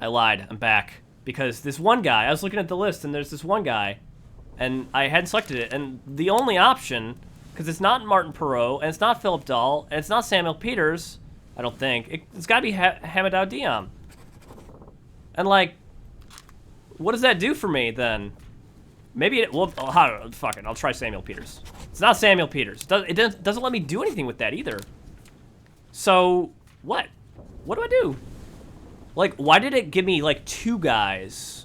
I lied. I'm back. Because this one guy, I was looking at the list, and there's this one guy, and I hadn't selected it, and the only option, because it's not Martin Perot, and it's not Philip Dahl, and it's not Samuel Peters, I don't think. It's got to be Hamadou Diom. And, like, what does that do for me, then? Maybe it, well, fuck it, I'll try Samuel Peters. It's not Samuel Peters. It doesn't let me do anything with that either. So, what? What do I do? Like, why did it give me, like, 2 guys?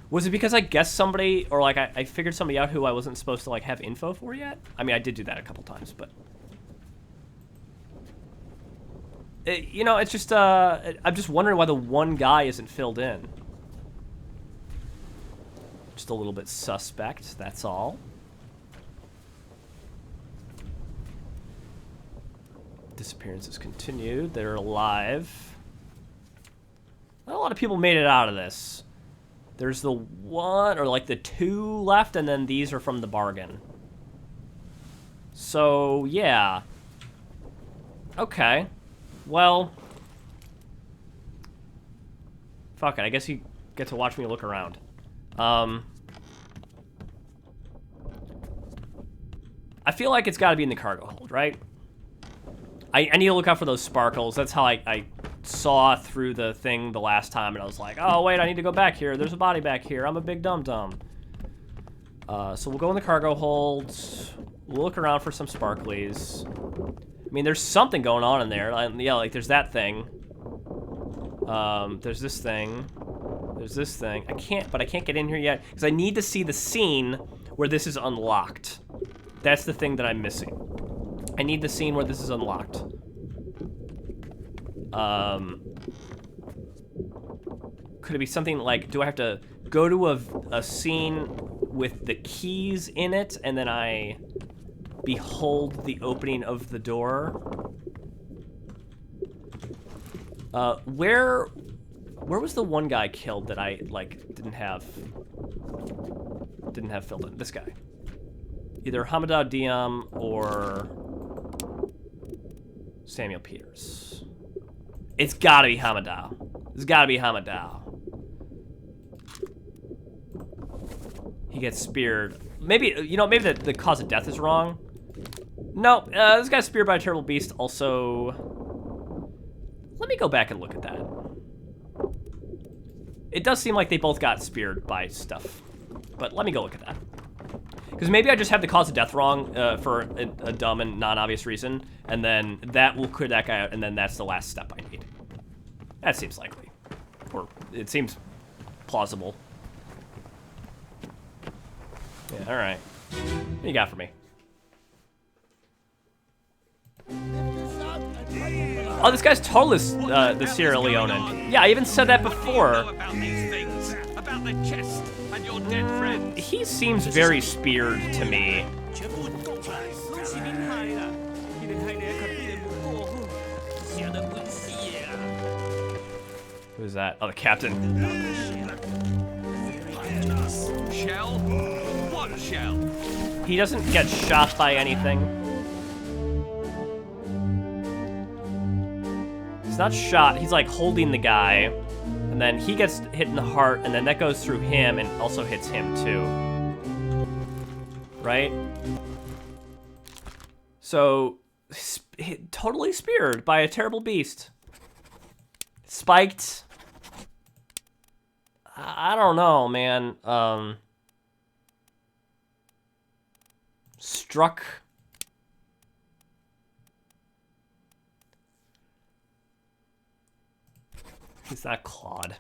Was it because I guessed somebody, or, like, I figured somebody out who I wasn't supposed to, like, have info for yet? I mean, I did do that a couple times, but... you know, it's just, I'm just wondering why the one guy isn't filled in. Just a little bit suspect, that's all. Disappearances continued. They're alive. Not a lot of people made it out of this. There's the 1, or like the 2 left, and then these are from the bargain. So, yeah. Okay. Well. Fuck it, I guess you get to watch me look around. I feel like it's got to be in the cargo hold, right? I need to look out for those sparkles. That's how I saw through the thing the last time, and I was like, oh, wait, I need to go back here. There's a body back here. I'm a big dum-dum. So we'll go in the cargo hold. We'll look around for some sparklies. I mean, there's something going on in there. Yeah, like, there's that thing. There's this thing. There's this thing. I can't get in here yet, because I need to see the scene where this is unlocked. That's the thing that I'm missing. I need the scene where this is unlocked. Could it be something like, do I have to go to a scene with the keys in it, and then I behold the opening of the door? Where was the one guy killed that I, like, didn't have filled in? This guy. Either Hamadou Diom or Samuel Peters. It's gotta be Hamadou. It's gotta be Hamadou. He gets speared. Maybe, you know, maybe the cause of death is wrong. No, this guy's speared by a terrible beast. Also, let me go back and look at that. It does seem like they both got speared by stuff, but let me go look at that. Because maybe I just have the cause of death wrong for a dumb and non-obvious reason, and then that will clear that guy out, and then that's the last step I need. That seems likely. Or it seems plausible. Yeah, alright. What do you got for me? Oh, this guy's totally the Sierra Leonean. Yeah, I even said that before. About these things, about the chest and your dead friends. He seems very speared to me. Who's that? Oh, the captain. Shell? What shell? He doesn't get shot by anything. He's not shot. He's like holding the guy, and then he gets hit in the heart, and then that goes through him and also hits him too. Right? So, totally speared by a terrible beast. Spiked. I don't know, man. Struck. He's not clawed.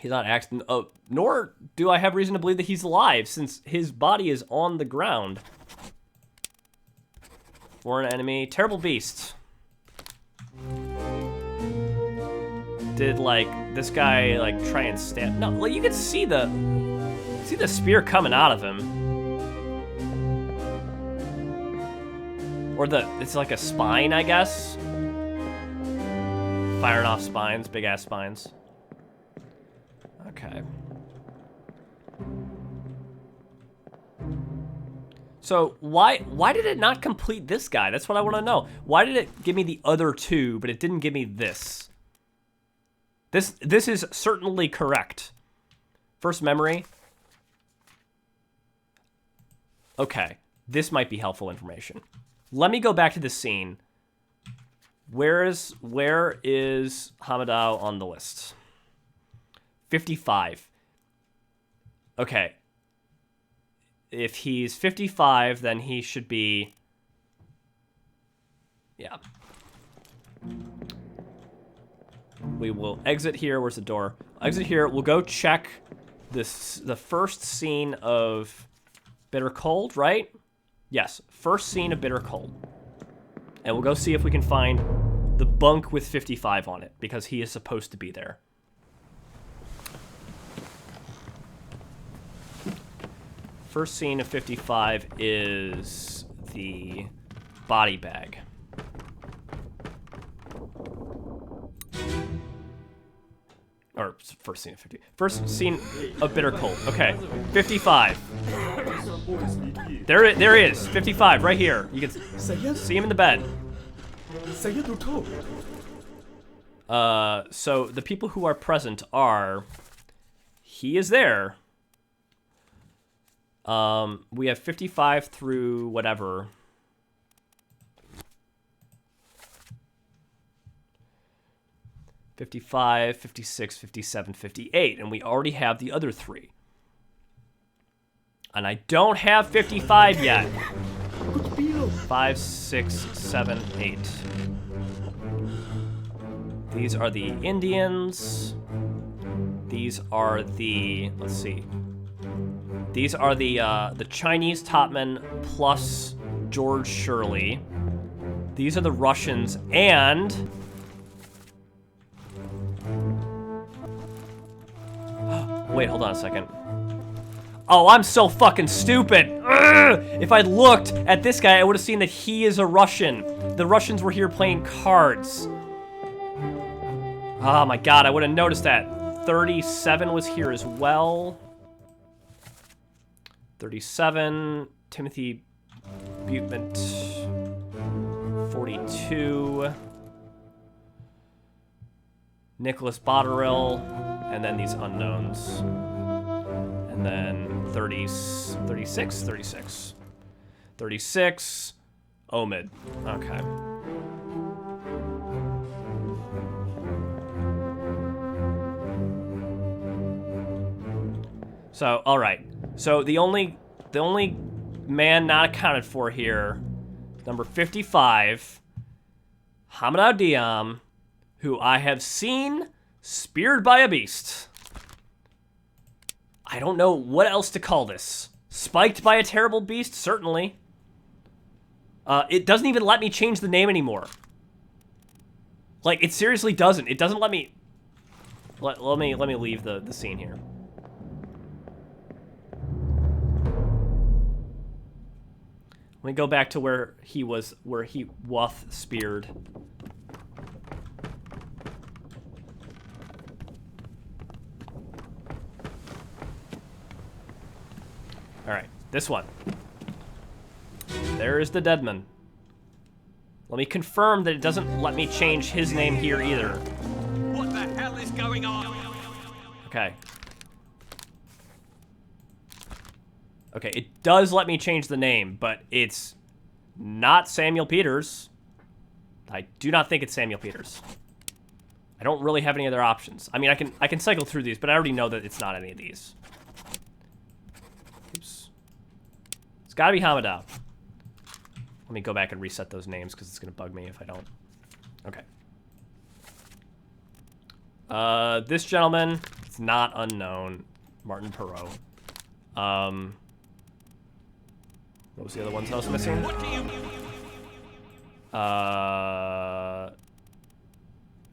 He's not acting. Oh, nor do I have reason to believe that he's alive, since his body is on the ground. Foreign enemy. Terrible beast. Did, like, this guy, like, try and stab? No, like, you can see the spear coming out of him. Or it's like a spine, I guess. Firing off spines, big ass spines. Okay. So why did it not complete this guy? That's what I want to know. Why did it give me the other two, but it didn't give me this? This is certainly correct. First memory. Okay, this might be helpful information. Let me go back to this scene. Where is Hamadou on the list? 55. Okay. If he's 55, then he should be... Yeah. We will exit here. Where's the door? Exit here. We'll go check the first scene of Bitter Cold, right? Yes, first scene of Bitter Cold. And we'll go see if we can find the bunk with 55 on it, because he is supposed to be there. First scene of 55 is the body bag. Or first scene of 50. First scene of Bitter Cold. Okay, 55. There it is. 55 right here. You can see him in the bed. So the people who are present are... He is there. We have 55 through whatever. $55, $56, $57, $58, and we already have the other three. And I don't have 55 yet. 5, 6, 7, 8. These are the Indians. These are the, let's see. These are the Chinese topmen plus George Shirley. These are the Russians and... Wait, hold on a second. Oh, I'm so fucking stupid. Ugh! If I'd looked at this guy, I would have seen that he is a Russian. The Russians were here playing cards. Oh my god, I would have noticed that. 37 was here as well. 37, Timothy Butment. 42. Nicholas Botterill. And then these unknowns. And then 36? 36. 36, Omid. Okay. So, all right. So the only man not accounted for here, number 55, Hamadou Diom, who I have seen speared by a beast. I don't know what else to call this. Spiked by a terrible beast, certainly. It doesn't even let me change the name anymore. Like, it seriously doesn't. It doesn't let me... Let me leave the scene here. Let me go back to where he was speared. All right, this one. There is the Deadman. Let me confirm that it doesn't let me change his name here either. What the hell is going on? Okay. Okay, it does let me change the name, but it's not Samuel Peters. I do not think it's Samuel Peters. I don't really have any other options. I mean, I can cycle through these, but I already know that it's not any of these. Oops. It's got to be Hamadou. Let me go back and reset those names because it's going to bug me if I don't. Okay. This gentleman, it's not unknown. Martin Perot. What was the other ones I was missing? What do you...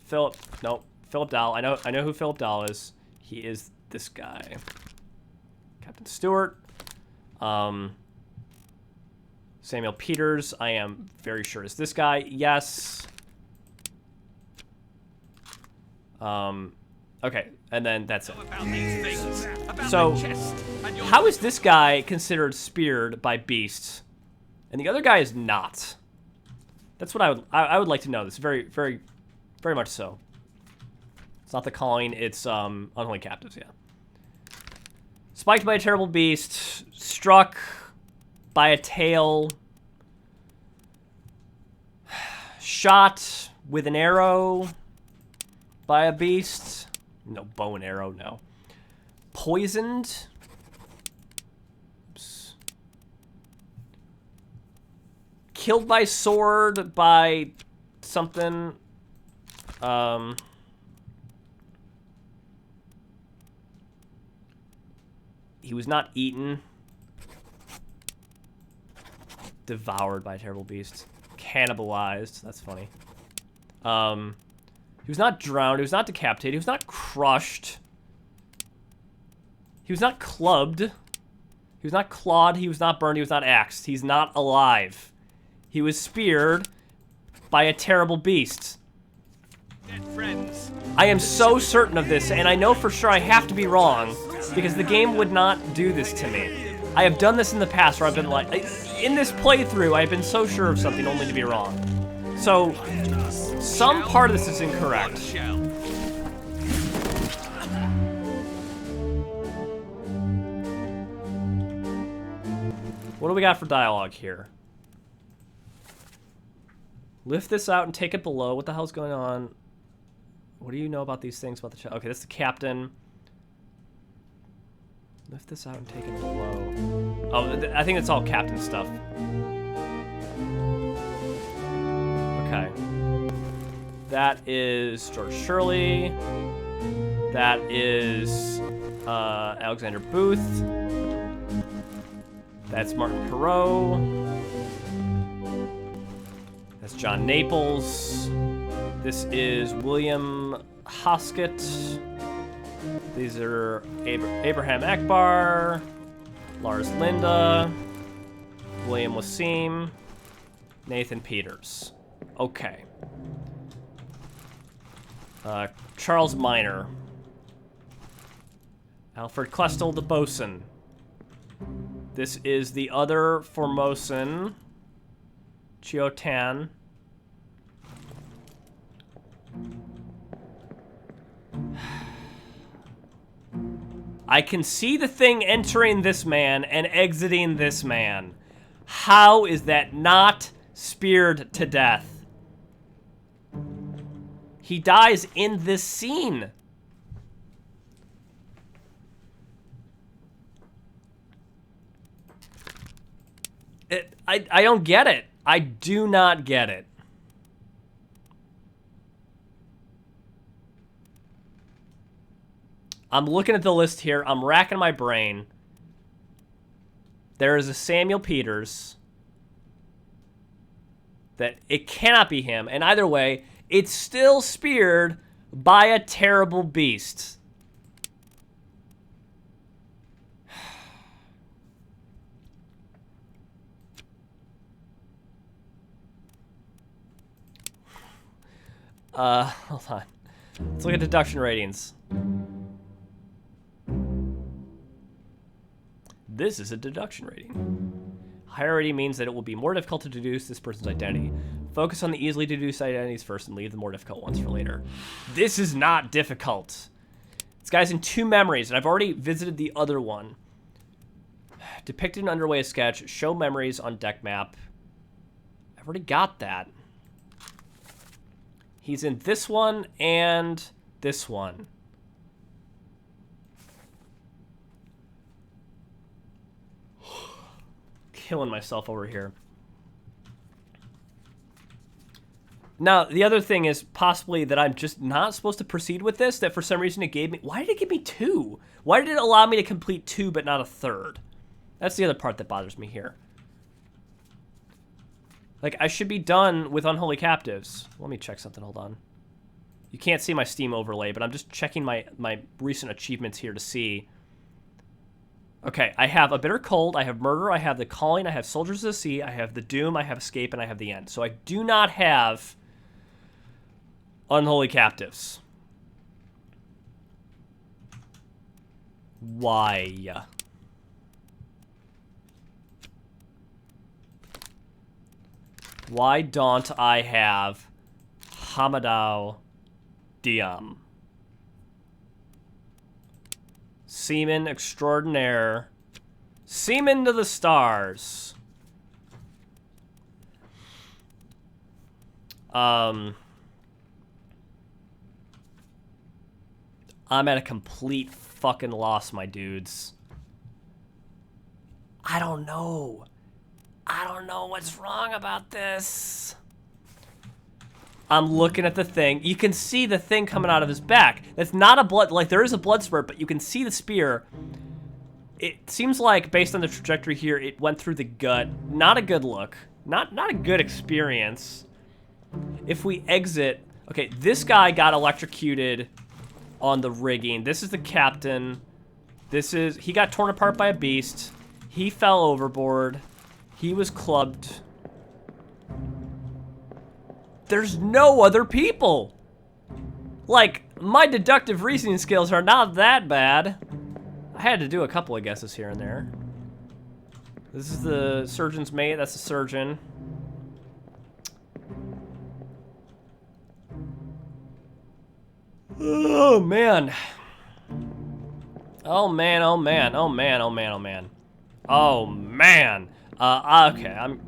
Philip. Nope. Philip Dahl. I know who Philip Dahl is. He is this guy. Captain Stewart. Samuel Peters, I am very sure is this guy. Yes. Okay, and then that's it. So, how is this guy considered speared by beasts, and the other guy is not? That's what I would like to know. This very, very, very much so. It's not the calling, it's unholy captives, yeah. Spiked by a terrible beast, struck by a tail, shot with an arrow by a beast. No, bow and arrow, no. Poisoned. Oops. Killed by sword by something. He was not eaten. Devoured by a terrible beast. Cannibalized. That's funny. He was not drowned. He was not decapitated. He was not crushed. He was not clubbed. He was not clawed. He was not burned. He was not axed. He's not alive. He was speared by a terrible beast. Dead friends. I am so certain of this, and I know for sure I have to be wrong, because the game would not do this to me. I have done this in the past where I've been like, in this playthrough, I've been so sure of something only to be wrong. So, some part of this is incorrect. What do we got for dialogue here? Lift this out and take it below. What the hell's going on? What do you know about these things about the child? Okay, that's the captain. Lift this out and take it below. Oh, I think it's all captain stuff. Okay. That is George Shirley. That is Alexander Booth. That's Martin Perot. That's John Naples. This is William Hoskett. These are Abraham Akbar, Lars Linda, William Wasim, Nathan Peters. Okay. Charles Minor. Alfred Klestel, the bosun. This is the other Formosan, Chio Tan. I can see the thing entering this man and exiting this man. How is that not speared to death? He dies in this scene. I don't get it. I do not get it. I'm looking at the list here. I'm racking my brain. There is a Samuel Peters. That it cannot be him. And either way, it's still speared by a terrible beast. Hold on. Let's look at deduction ratings. This is a deduction rating. Higher rating means that it will be more difficult to deduce this person's identity. Focus on the easily deduced identities first and leave the more difficult ones for later. This is not difficult. This guy's in 2 memories, and I've already visited the other one. Depicted in underway sketch. Show memories on deck map. I've already got that. He's in this one and this one. Killing myself over here. Now, the other thing is possibly that I'm just not supposed to proceed with this, that for some reason it gave me... Why did it give me 2? Why did it allow me to complete 2 but not a 3rd? That's the other part that bothers me here. Like, I should be done with Unholy Captives. Let me check something, hold on. You can't see my Steam overlay, but I'm just checking my recent achievements here to see. Okay, I have A Bitter Cold, I have Murder, I have The Calling, I have Soldiers of the Sea, I have The Doom, I have Escape, and I have The End. So I do not have Unholy Captives. Why? Why don't I have Hamadou Diom? Seaman extraordinaire. Seaman to the stars. I'm at a complete fucking loss, my dudes. I don't know. I don't know what's wrong about this. I'm looking at the thing. You can see the thing coming out of his back. That's not a blood, like there is a blood spurt, but you can see the spear. It seems like, based on the trajectory here, it went through the gut. Not a good look. Not a good experience. If we exit, okay, this guy got electrocuted on the rigging. This is the captain. He got torn apart by a beast. He fell overboard. He was clubbed. There's no other people. Like, my deductive reasoning skills are not that bad. I had to do a couple of guesses here and there. This is the surgeon's mate. That's the surgeon. Oh, man. Oh, man, oh, man, oh, man, oh, man, oh, man. Oh, man. Okay, I'm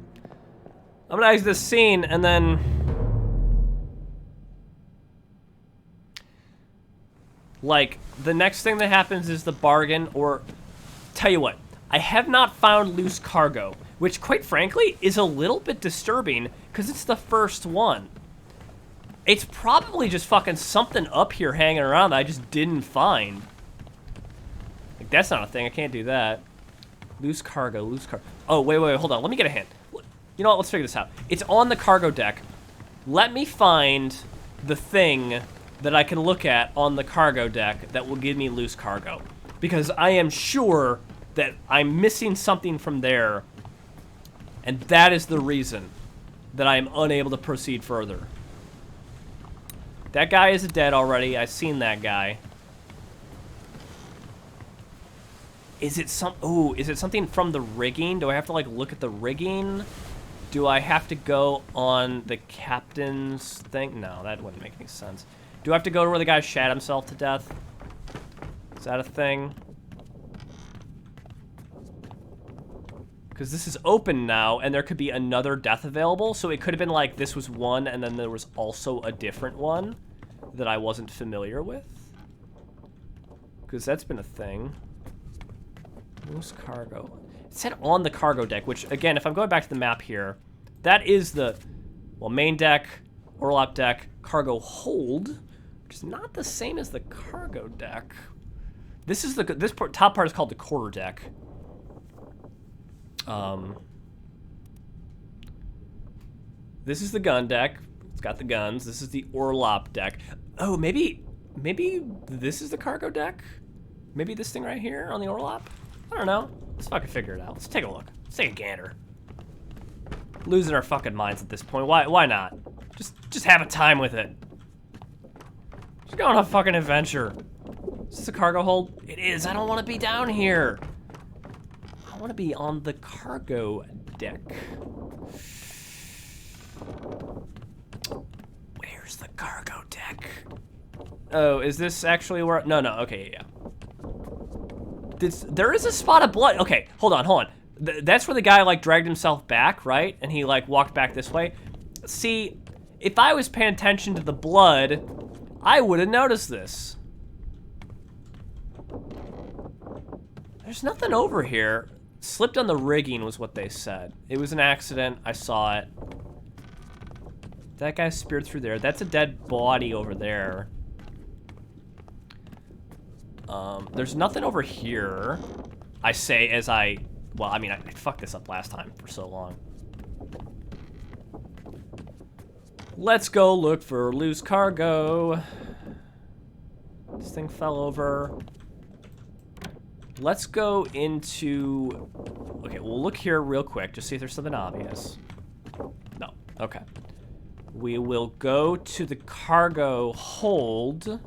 gonna exit this scene, and then... like, the next thing that happens is the bargain, or... Tell you what, I have not found loose cargo, which, quite frankly, is a little bit disturbing, because it's the first one. It's probably just fucking something up here hanging around that I just didn't find. Like, that's not a thing. I can't do that. Loose cargo, loose cargo. Oh, wait, hold on. Let me get a hint. You know what? Let's figure this out. It's on the cargo deck. Let me find the thing that I can look at on the cargo deck that will give me loose cargo. Because I am sure that I'm missing something from there. And that is the reason that I am unable to proceed further. That guy is dead already. I've seen that guy. Is it something from the rigging? Do I have to, like, look at the rigging? Do I have to go on the captain's thing? No, that wouldn't make any sense. Do I have to go to where the guy shat himself to death? Is that a thing? Because this is open now, and there could be another death available, so it could have been like this was one, and then there was also a different one that I wasn't familiar with. Because that's been a thing. Loose cargo. It said on the cargo deck, which, again, if I'm going back to the map here, that is the, well, main deck, orlop deck, cargo hold, which is not the same as the cargo deck. This is top part is called the quarter deck. This is the gun deck. It's got the guns. This is the orlop deck. Oh, maybe this is the cargo deck? Maybe this thing right here on the orlop? I don't know. Let's fucking figure it out. Let's take a look. Let's take a gander. Losing our fucking minds at this point. Why not? Just have a time with it. Just go on a fucking adventure. Is this a cargo hold? It is. I don't want to be down here. I want to be on the cargo deck. Where's the cargo deck? Oh, is this actually where? No, okay, yeah. There is a spot of blood. Okay, hold on. That's where the guy, like, dragged himself back, right? And he, like, walked back this way. See, if I was paying attention to the blood, I would have noticed this. There's nothing over here. Slipped on the rigging was what they said. It was an accident. I saw it. That guy speared through there. That's a dead body over there. There's nothing over here. I say as I... Well, I mean, I fucked this up last time for so long. Let's go look for loose cargo. This thing fell over. Let's go into... Okay, we'll look here real quick, just see if there's something obvious. No, okay. We will go to the cargo hold.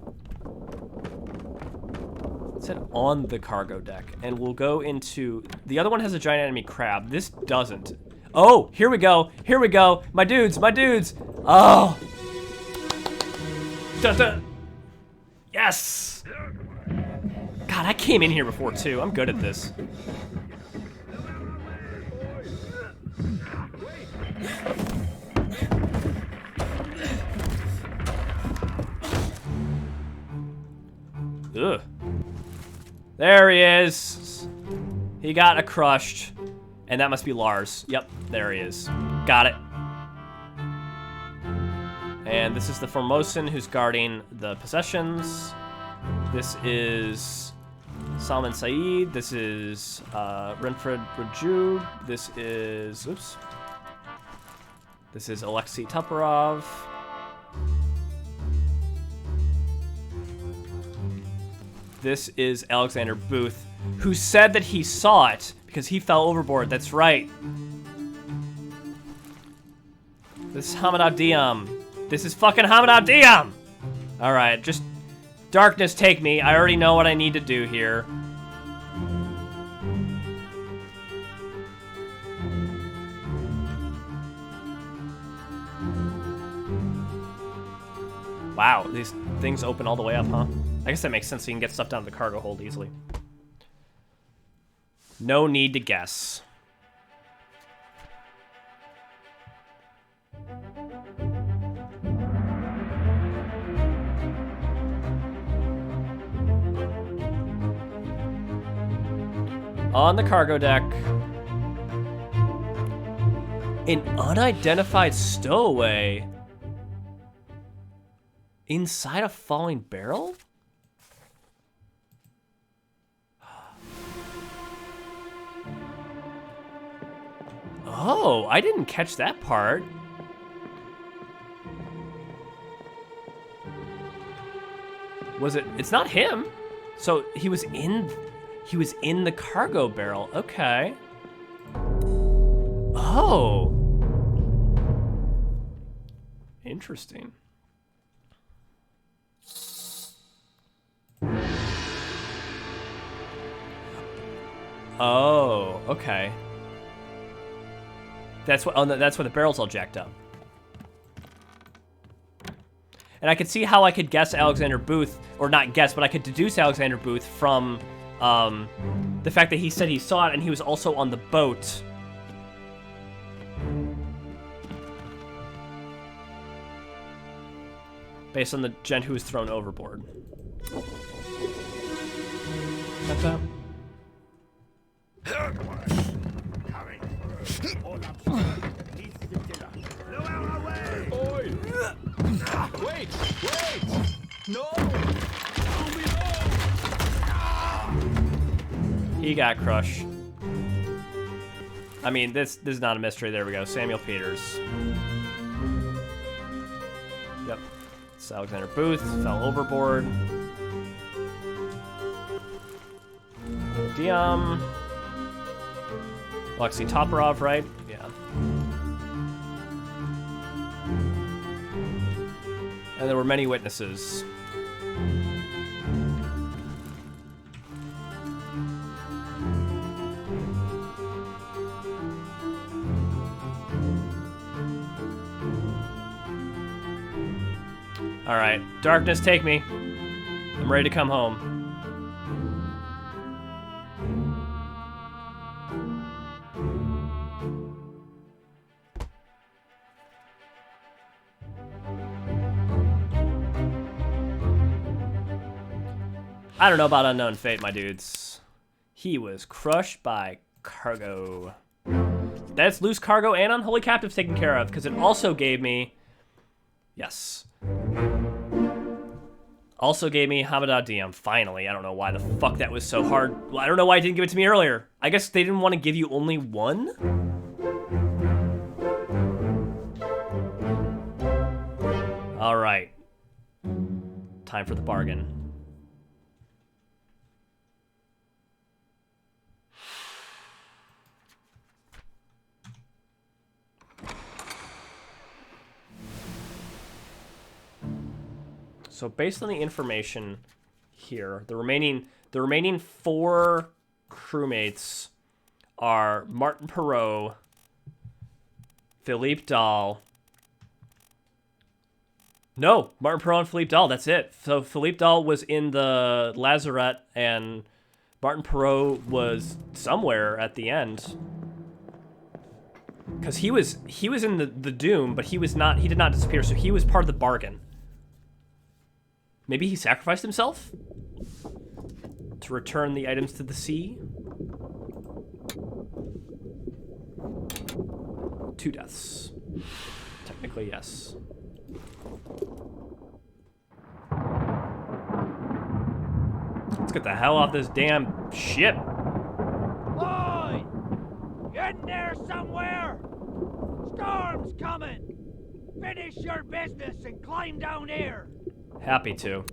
It said on the cargo deck. And we'll go into... The other one has a giant enemy crab. This doesn't. Oh, here we go. Here we go. My dudes. Oh. Dun, dun. Yes. God, God, I came in here before, too. I'm good at this. Ugh. There he is. He got crushed. And that must be Lars. Yep, there he is. Got it. And this is the Formosan who's guarding the possessions. This is Salman Saeed. This is Renfred Raju. This is, oops. This is Alexei Tuparov. This is Alexander Booth, who said that he saw it because he fell overboard. That's right. This is Hamadou Diom. This is fucking Hamadou Diom! Alright, just darkness take me. I already know what I need to do here. Wow, these things open all the way up, huh? I guess that makes sense so you can get stuff down to the cargo hold easily. No need to guess. On the cargo deck, an unidentified stowaway inside a falling barrel? Oh, I didn't catch that part. Was it? It's not him. So he was in the cargo barrel. Okay. Oh. Interesting. Oh, okay. That's what. Oh, that's why the barrel's all jacked up. And I could see how I could guess Alexander Booth, or not guess, but I could deduce Alexander Booth from the fact that he said he saw it and he was also on the boat. Based on the gent who was thrown overboard. Wait! No! He got crushed. I mean, this is not a mystery. There we go. Samuel Peters. Yep. It's Alexander Booth. Fell overboard. Diom. Alexei Tuparov, right? Yeah. And there were many witnesses. All right, darkness, take me. I'm ready to come home. I don't know about Unknown Fate, my dudes. He was crushed by cargo. That's loose cargo and unholy captives taken care of, because it also gave me... Yes. Also gave me Hamadou Diom, finally. I don't know why the fuck that was so hard. Well, I don't know why I didn't give it to me earlier. I guess they didn't want to give you only one? All right. Time for the bargain. So based on the information here, the remaining 4 crewmates are Martin Perot, Philippe Dahl, No, Martin Perot and Philippe Dahl, that's it. So Philippe Dahl was in the lazarette, and Martin Perot was somewhere at the end. Because he was in the Doom, but he did not disappear, so he was part of the bargain. Maybe he sacrificed himself? To return the items to the sea? 2 deaths. Technically, yes. Let's get the hell off this damn ship. Boy! In there somewhere! Storm's coming! Finish your business and climb down here! Happy to.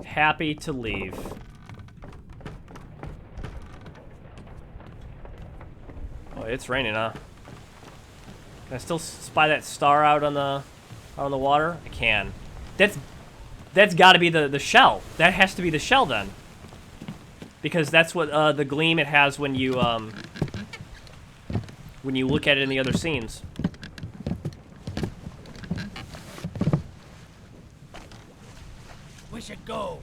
Happy to leave. Oh, it's raining, huh? Can I still spy that star out on the water? I can. That's got to be the shell. That has to be the shell then, because that's what the gleam it has when you look at it in the other scenes. We should go.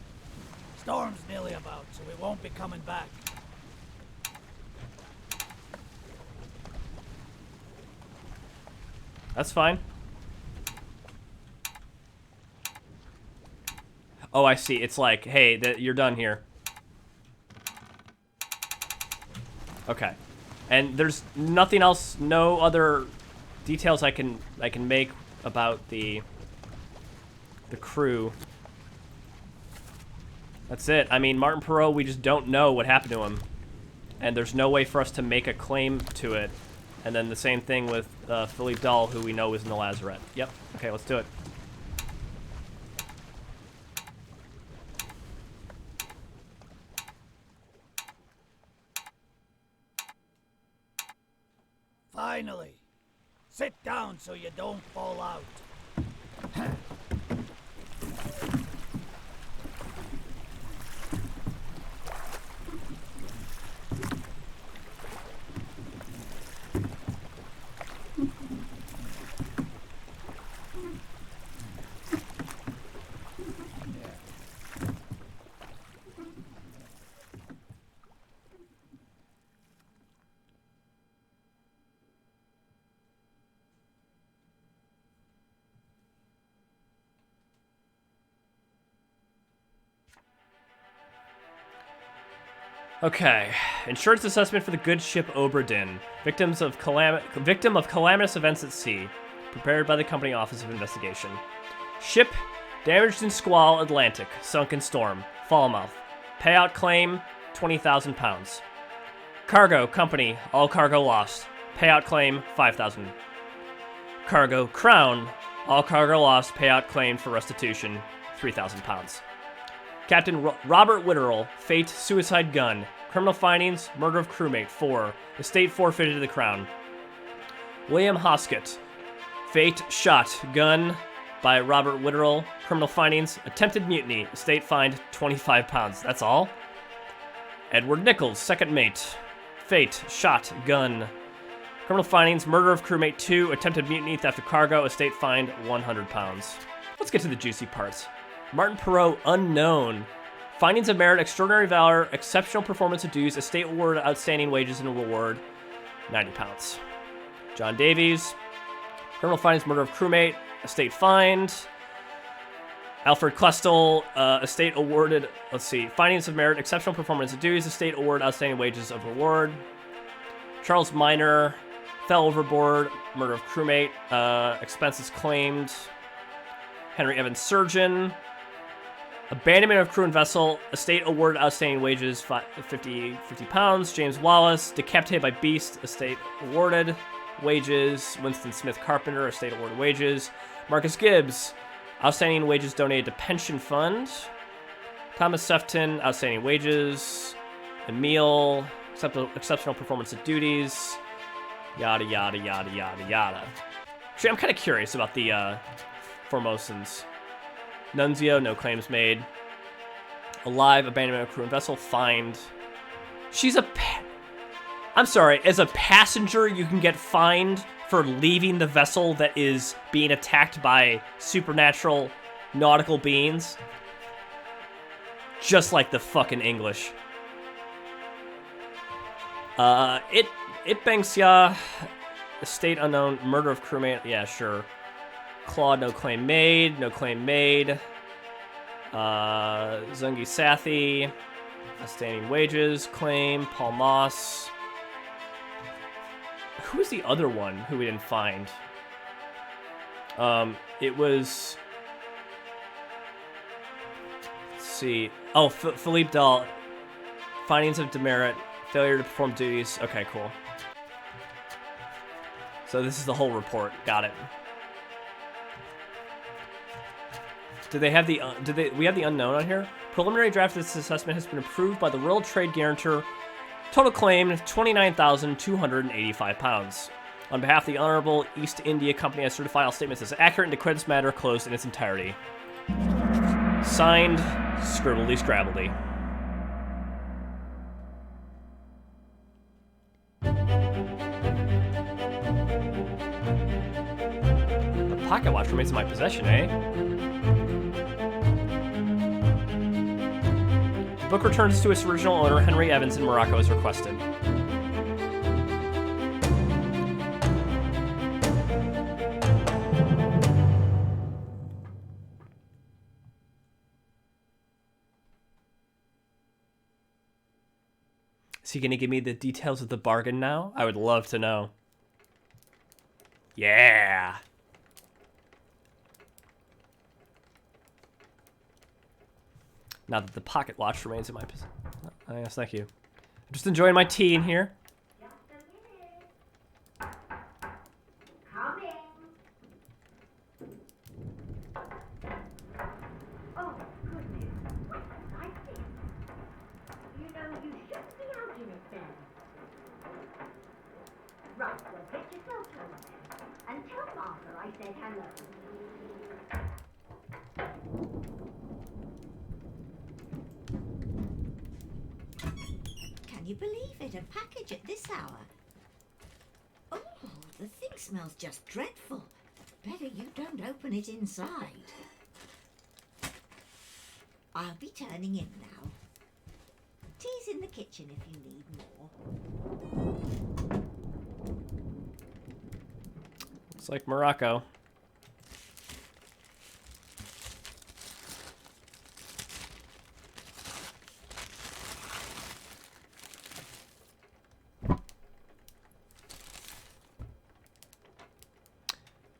Storm's nearly about, so we won't be coming back. That's fine. Oh, I see. It's like, hey, you're done here. Okay. And there's nothing else, no other details I can make about the crew. That's it. I mean, Martin Perot, we just don't know what happened to him. And there's no way for us to make a claim to it. And then the same thing with Philippe Dahl, who we know was in the lazarette. Yep. Okay, let's do it. Finally. Sit down so you don't fall out. Okay. Insurance assessment for the good ship Obra Dinn. Victim of calamitous events at sea. Prepared by the Company Office of Investigation. Ship damaged in squall Atlantic. Sunk in storm. Falmouth. Payout claim £20,000. Cargo Company. All cargo lost. Payout claim $5,000. Cargo Crown. All cargo lost. Payout claim for restitution £3,000. Captain Robert Witterell, fate, suicide gun. Criminal findings, murder of crewmate, 4. Estate forfeited to the Crown. William Hoskett, fate, shot, gun by Robert Witterell. Criminal findings, attempted mutiny. Estate fined £25. That's all? Edward Nichols, second mate. Fate, shot, gun. Criminal findings, murder of crewmate, 2. Attempted mutiny, theft of cargo. Estate fined £100. Let's get to the juicy parts. Martin Perot, unknown. Findings of merit, extraordinary valor, exceptional performance of dues, estate award, outstanding wages and reward, £90. John Davies, criminal findings, murder of crewmate, estate fined. Alfred Klestel, estate awarded, let's see, findings of merit, exceptional performance of dues, estate award, outstanding wages of reward. Charles Minor, fell overboard, murder of crewmate, expenses claimed. Henry Evans Surgeon, abandonment of crew and vessel, estate awarded outstanding wages, £50. James Wallace, decapitated by beast, estate awarded wages. Winston Smith Carpenter, estate awarded wages. Marcus Gibbs, outstanding wages donated to pension fund. Thomas Sefton, outstanding wages. Emil, exceptional performance of duties. Yada, yada, yada, yada, yada. Actually, I'm kind of curious about the Formosans. Nunzio, no claims made. Alive, abandonment of crew and vessel, fined. She's a I'm sorry, as a passenger, you can get fined for leaving the vessel that is being attacked by supernatural nautical beings. Just like the fucking English. It banks ya. Estate unknown. Murder of crewmate. Yeah, sure. Claude, no claim made. No claim made. Zungi Sathi. Outstanding wages. Claim. Paul Moss. Who was the other one who we didn't find? It was... Let's see. Oh, Philippe Dahl. Findings of demerit. Failure to perform duties. Okay, cool. So this is the whole report. Got it. Do they have the... we have the unknown on here? Preliminary draft of this assessment has been approved by the World Trade Guarantor. Total claim, 29,285 pounds. On behalf of the Honorable East India Company, I certify all statements as accurate and declare this matter closed in its entirety. Signed, Scribbly Scrabbly. The pocket watch remains in my possession, eh? The book returns to its original owner, Henry Evans, in Morocco, as requested. Is he going to give me the details of the bargain now? I would love to know. Yeah. Now that the pocket watch remains in my possession. Oh, yes, thank you. I'm just enjoying my tea in here. Just a minute. Coming. Oh, goodness. What's like this? You know, you shouldn't be out in it then. Right, well, get yourself home then. And tell Martha I said hello. Can you believe it? A package at this hour? Oh, the thing smells just dreadful. Better you don't open it inside. I'll be turning in now. Tea's in the kitchen if you need more. Looks like Morocco.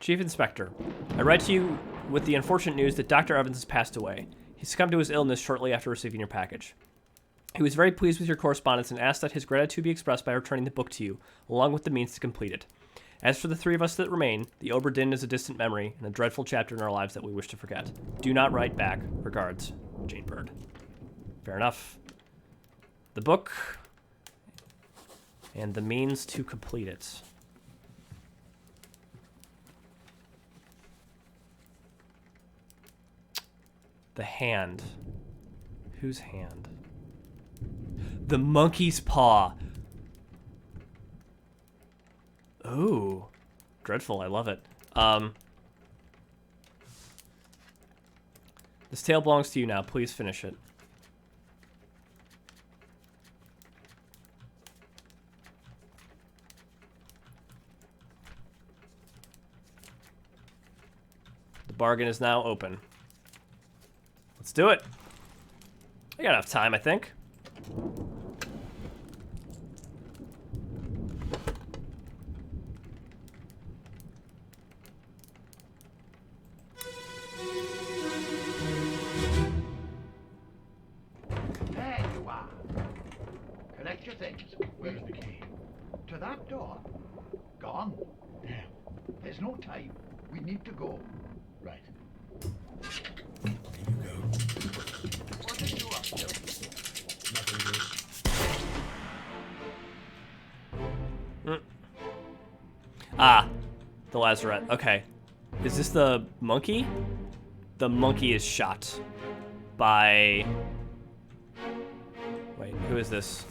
Chief Inspector, I write to you with the unfortunate news that Dr. Evans has passed away. He succumbed to his illness shortly after receiving your package. He was very pleased with your correspondence and asked that his gratitude be expressed by returning the book to you, along with the means to complete it. As for the three of us that remain, the Obra Dinn is a distant memory and a dreadful chapter in our lives that we wish to forget. Do not write back. Regards, Jane Bird. Fair enough. The book and the means to complete it. The hand. Whose hand? The monkey's paw. Ooh. Dreadful, I love it. This tale belongs to you now. Please finish it. The bargain is now open. Let's do it. I got enough time, I think. There you are. Collect your things. Where's the key? To that door. Gone. Yeah. There's no time. We need to go. Right. What are you up to? Ah, the lazarette. Okay. Is this the monkey? The monkey is shot by... Wait, who is this?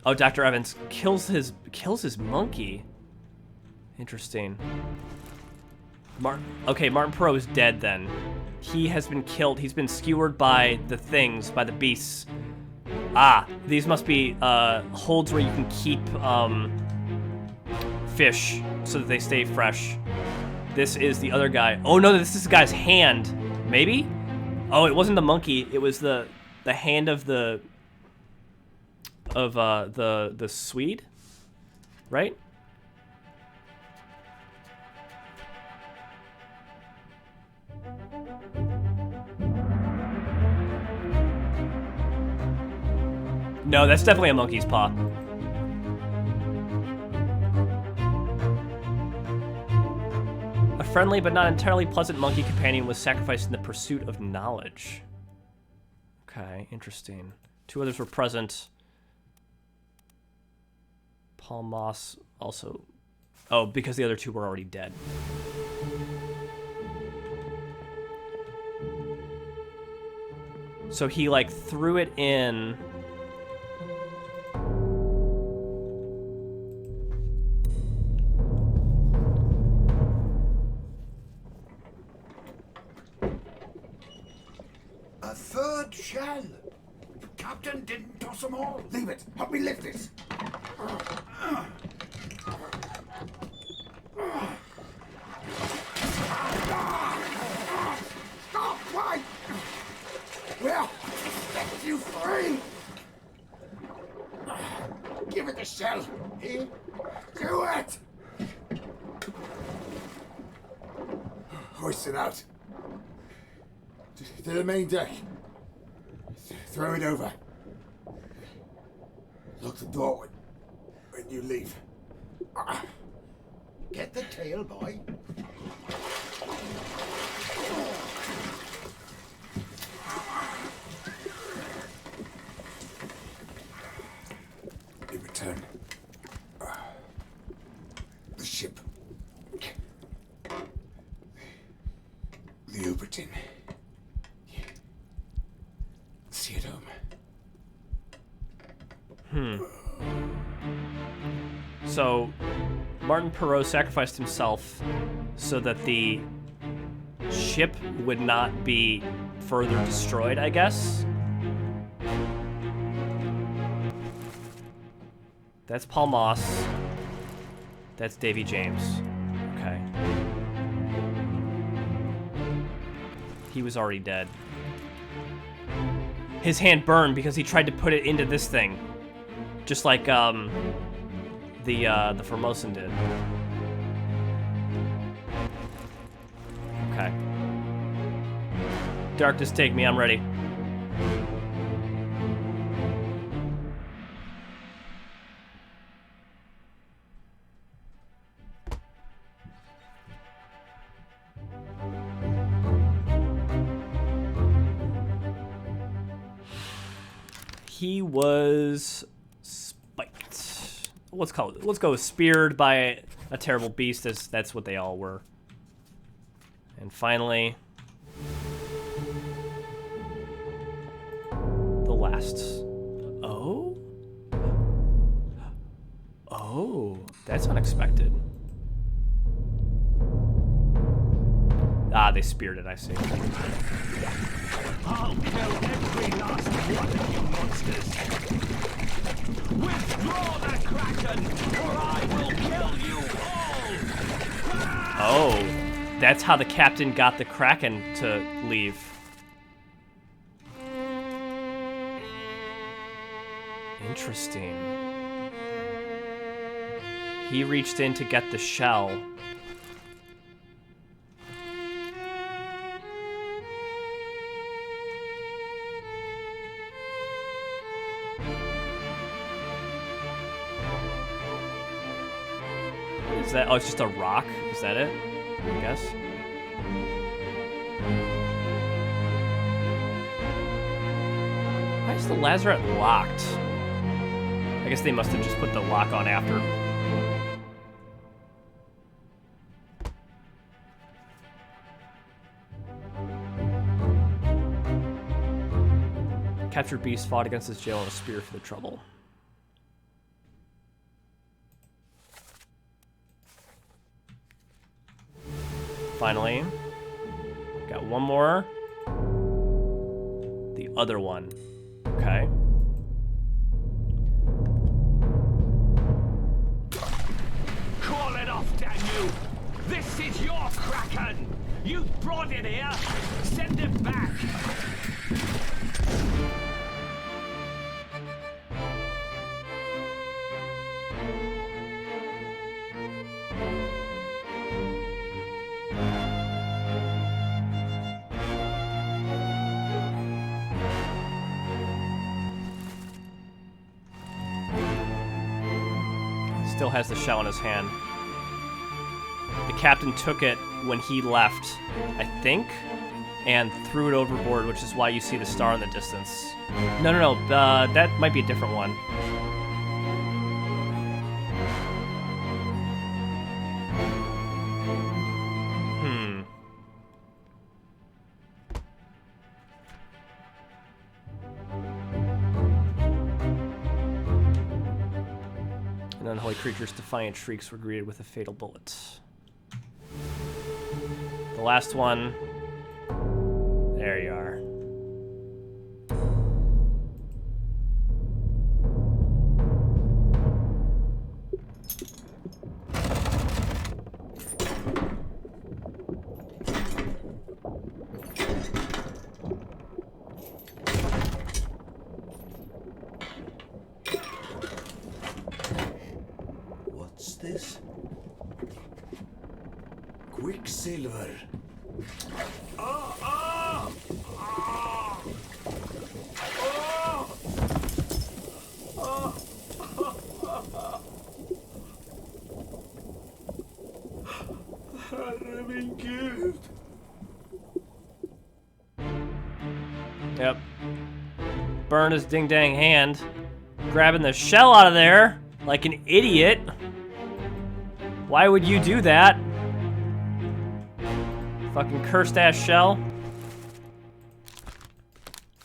Oh, Dr. Evans kills his monkey. Interesting. Martin Perot is dead then. He has been killed. He's been skewered by the things, by the beasts. Ah, these must be holds where you can keep fish so that they stay fresh. This is the other guy. Oh no, this is the guy's hand. Maybe? Oh, it wasn't the monkey. It was the hand of the Swede, right? No, that's definitely a monkey's paw. A friendly but not entirely pleasant monkey companion was sacrificed in the pursuit of knowledge. Okay, interesting. 2 others were present. Paul Moss also... Oh, because the other 2 were already dead. So he, like, threw it in... A third shell. The captain didn't toss them all. Leave it. Help me lift it. Stop! Why? Well, set you free. Give it the shell. Here? Do it. Hoist it out. To the main deck. Throw it over. Lock the door when you leave. Get the tail, boy. In return, the ship. The Obra Dinn. See it home. So, Martin Perot sacrificed himself so that the ship would not be further destroyed, I guess. That's Paul Moss. That's Davy James. Okay. He was already dead. His hand burned because he tried to put it into this thing. Just like, the Formosan did. Okay. Darkness, take me. I'm ready. He was spiked. Let's go speared by a terrible beast, as that's what they all were. And finally, the last. Oh? Oh, that's unexpected. Ah, they speared it, I see. I'll kill every last one of you monsters. Withdraw the Kraken, or I will kill you all! Oh, that's how the captain got the Kraken to leave. Interesting. He reached in to get the shell. Is that, oh, it's just a rock? Is that it? I guess. Why is the lazarette locked? I guess they must have just put the lock on after. Captured beast fought against his jail in a spear for the trouble. Finally. Got one more. The other one. Okay. Call it off, damn you! This is your Kraken! You brought it here! Send it back! Still has the shell in his hand. The captain took it when he left, I think, and threw it overboard, which is why you see the star in the distance. No, that might be a different one. And unholy creature's defiant shrieks were greeted with a fatal bullet. The last one. There you are. What's this? Quicksilver. Herregud. Yep. Burn his ding-dang hand. Grabbing the shell out of there like an idiot. Why would you do that? Fucking cursed-ass shell.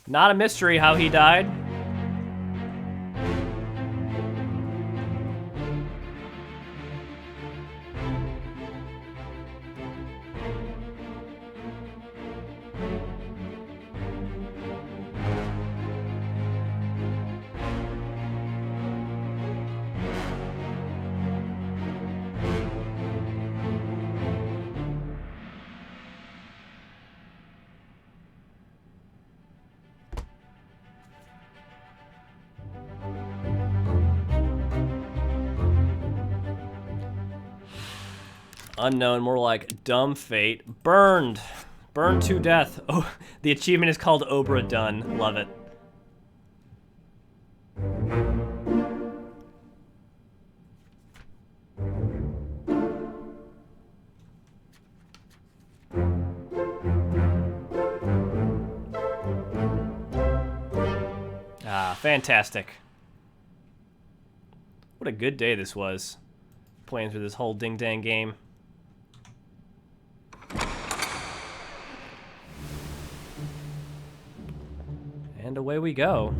Not a mystery how he died. Unknown, more like dumb fate. Burned. Burned to death. Oh, the achievement is called Obra done. Love it. Ah, fantastic. What a good day this was. Playing through this whole ding-dang game. And away we go.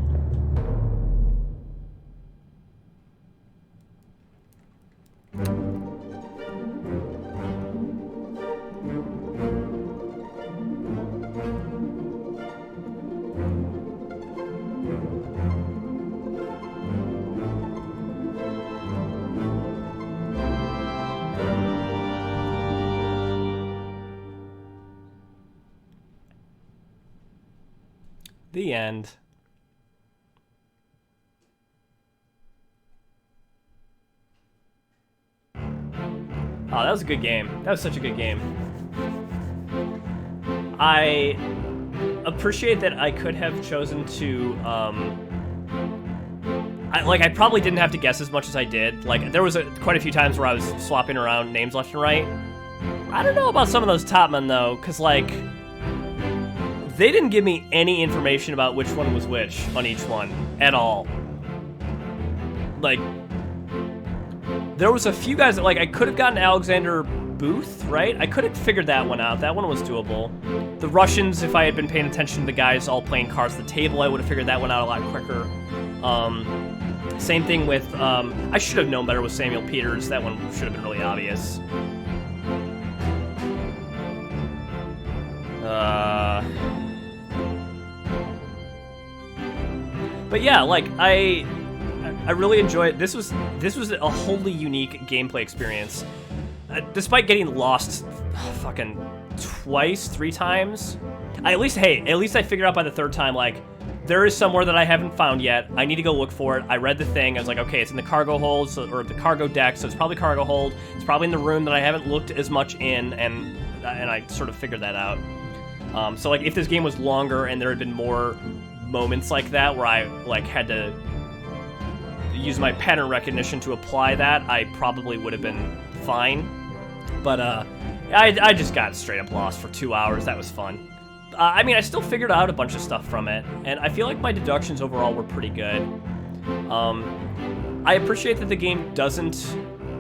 The end. Oh, that was a good game. That was such a good game. I appreciate that I could have chosen to, I probably didn't have to guess as much as I did. Like, there was quite a few times where I was swapping around names left and right. I don't know about some of those top men, though, because, like, they didn't give me any information about which one was which on each one at all. Like, there was a few guys that, like, I could have gotten Alexander Booth, right? I could have figured that one out. That one was doable. The Russians, if I had been paying attention to the guys all playing cards at the table, I would have figured that one out a lot quicker. Same thing with, I should have known better with Samuel Peters. That one should have been really obvious. But yeah, like I really enjoy it. This was a wholly unique gameplay experience. Despite getting lost fucking twice, 3 times, at least I figured out by the 3rd time, like, there is somewhere that I haven't found yet. I need to go look for it. I read the thing. I was like, okay, it's in the cargo hold, or the cargo deck, so it's probably cargo hold. It's probably in the room that I haven't looked as much in, and I sort of figured that out. So like, if this game was longer and there had been more moments like that where I like had to use my pattern recognition to apply that, I probably would have been fine. But I just got straight up lost for 2 hours. That was fun. I mean, I still figured out a bunch of stuff from it, and I feel like my deductions overall were pretty good. I appreciate that the game doesn't...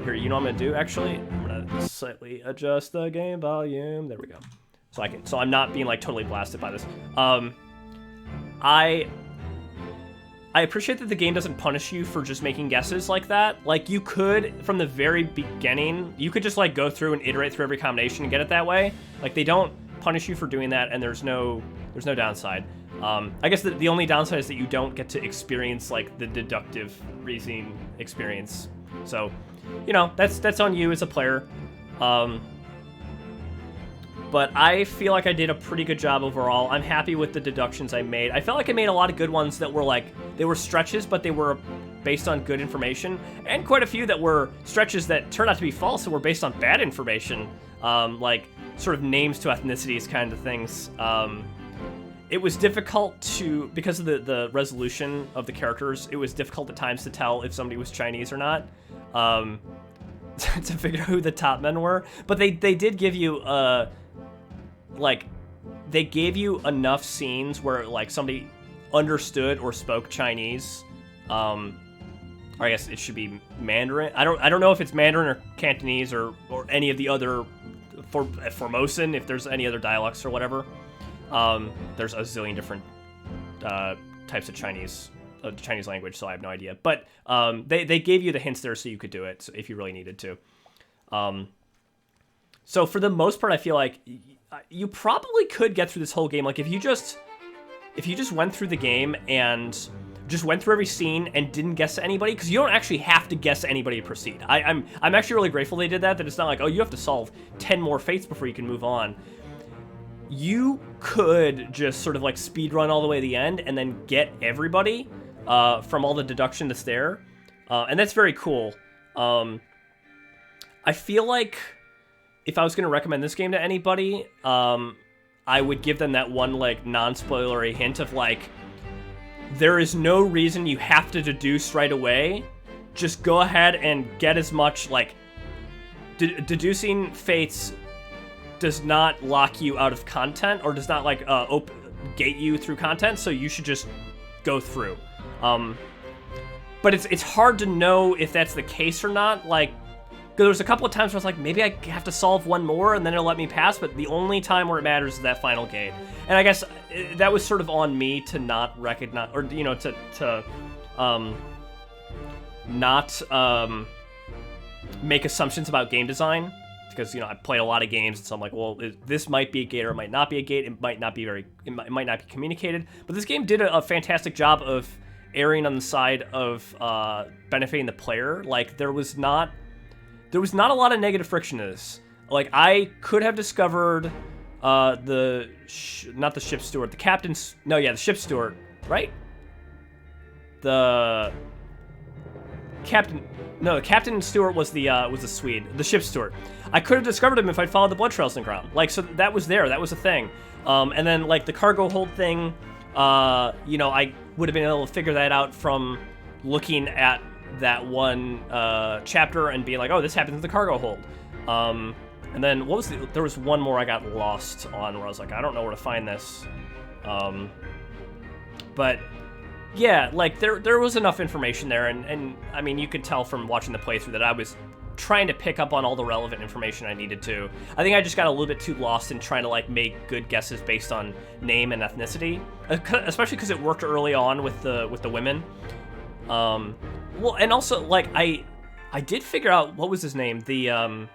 Here, you know what I'm gonna do, actually? I'm gonna slightly adjust the game volume. There we go. So I'm not being, like, totally blasted by this. I appreciate that the game doesn't punish you for just making guesses like that. Like, you could, from the very beginning, you could just, like, go through and iterate through every combination and get it that way. Like, they don't punish you for doing that, and there's no downside. I guess the only downside is that you don't get to experience, like, the deductive reasoning experience. So, you know, that's on you as a player. But I feel like I did a pretty good job overall. I'm happy with the deductions I made. I felt like I made a lot of good ones that were like, they were stretches, but they were based on good information, and quite a few that were stretches that turned out to be false and were based on bad information, like sort of names to ethnicities kind of things. It was difficult to, because of the resolution of the characters, it was difficult at times to tell if somebody was Chinese or not, to figure out who the top men were. But they did give you, like, they gave you enough scenes where, like, somebody understood or spoke Chinese, or I guess it should be Mandarin. I don't know if it's Mandarin or Cantonese or any of the other Formosan, if there's any other dialects or whatever. There's a zillion different types of Chinese language, so I have no idea. But they gave you the hints there so you could do it if you really needed to. So for the most part, I feel like you probably could get through this whole game. Like, if you just went through the game and just went through every scene and didn't guess anybody, because you don't actually have to guess anybody to proceed. I'm actually really grateful they did that it's not like, oh, you have to solve 10 more fates before you can move on. You could just sort of like speed run all the way to the end and then get everybody from all the deduction that's there. And that's very cool. I feel like if I was going to recommend this game to anybody, I would give them that one, like, non-spoilery hint of, like, there is no reason you have to deduce right away. Just go ahead and get as much, like, deducing fates does not lock you out of content, or does not, like, gate you through content, so you should just go through. But it's hard to know if that's the case or not, like, because there was a couple of times where I was like, maybe I have to solve one more and then it'll let me pass, but the only time where it matters is that final gate. And I guess that was sort of on me to not recognize, or, you know, to not make assumptions about game design, because, you know, I played a lot of games, and so I'm like, well, this might be a gate or it might not be a gate. It might not be communicated. But this game did a fantastic job of erring on the side of benefiting the player. Like, there was not a lot of negative friction in this. Like, I could have discovered not the ship steward, the captain's, no, yeah, the ship steward, right? The captain steward was the Swede, the ship steward. I could have discovered him if I'd followed the blood trails in the ground. Like, so that was there, that was a thing. And then, like, the cargo hold thing, you know, I would have been able to figure that out from looking at that one chapter and being like, oh, this happens in the cargo hold. And then there was one more I got lost on where I was like, I don't know where to find this. But yeah, like, there was enough information there, and I mean, you could tell from watching the playthrough that I was trying to pick up on all the relevant information I needed to. I think I just got a little bit too lost in trying to, like, make good guesses based on name and ethnicity, especially because it worked early on with the women. Well, and also, like, I did figure out what was his name, the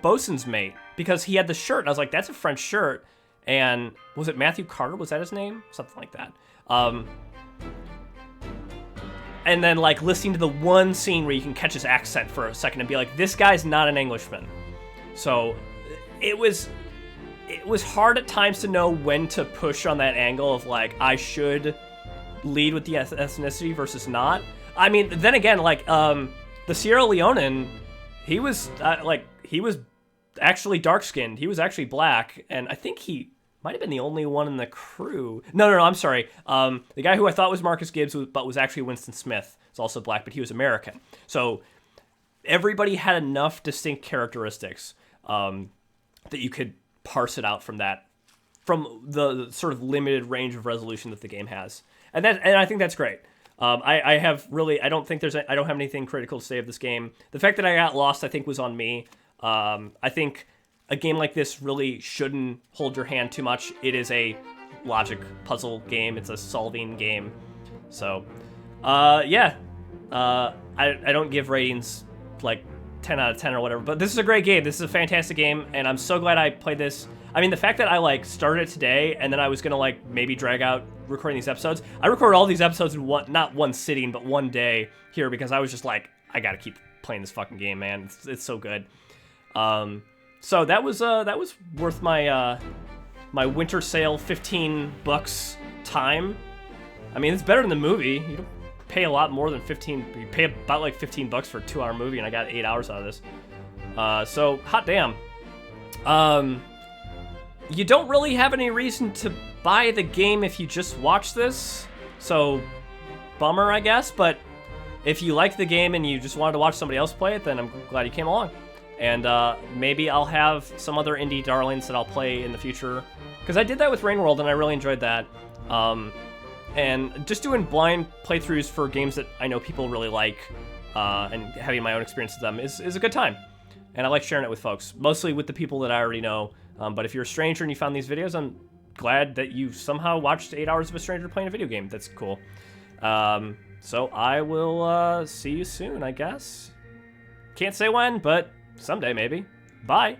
bosun's mate, because he had the shirt, and I was like, that's a French shirt. And was it Matthew Carter? Was that his name? Something like that. and then like listening to the one scene where you can catch his accent for a second and be like, this guy's not an Englishman. So it was hard at times to know when to push on that angle of like, I should lead with the ethnicity versus not. I mean, then again, like the Sierra Leonean, he was actually dark-skinned. He was actually black, and I think he might have been the only one in the crew. No, I'm sorry. The guy who I thought was Marcus Gibbs, but was actually Winston Smith, is also black, but he was American. So everybody had enough distinct characteristics that you could parse it out from the sort of limited range of resolution that the game has, and I think that's great. I don't have anything critical to say of this game. The fact that I got lost, I think, was on me. I think a game like this really shouldn't hold your hand too much. It is a logic puzzle game. It's a solving game. So, yeah. I don't give ratings like 10 out of 10 or whatever, but this is a great game. This is a fantastic game, and I'm so glad I played this. I mean, the fact that I like started it today, and then I was gonna like maybe drag out recording these episodes. I recorded all these episodes in not one sitting, but one day here, because I was just like, I gotta keep playing this fucking game, man. It's so good. So that was worth my my winter sale $15 time. I mean, it's better than the movie. You don't pay a lot more than 15. You pay about like $15 for a 2-hour movie, and I got 8 hours out of this. So hot damn. You don't really have any reason to buy the game if you just watch this. So bummer, I guess. But if you like the game and you just wanted to watch somebody else play it, then I'm glad you came along. And maybe I'll have some other indie darlings that I'll play in the future, because I did that with Rain World and I really enjoyed that. And just doing blind playthroughs for games that I know people really like, and having my own experience with them is a good time. And I like sharing it with folks, mostly with the people that I already know. But if you're a stranger and you found these videos, I'm glad that you somehow watched 8 hours of a stranger playing a video game. That's cool. So I will see you soon, I guess. Can't say when, but someday maybe. Bye.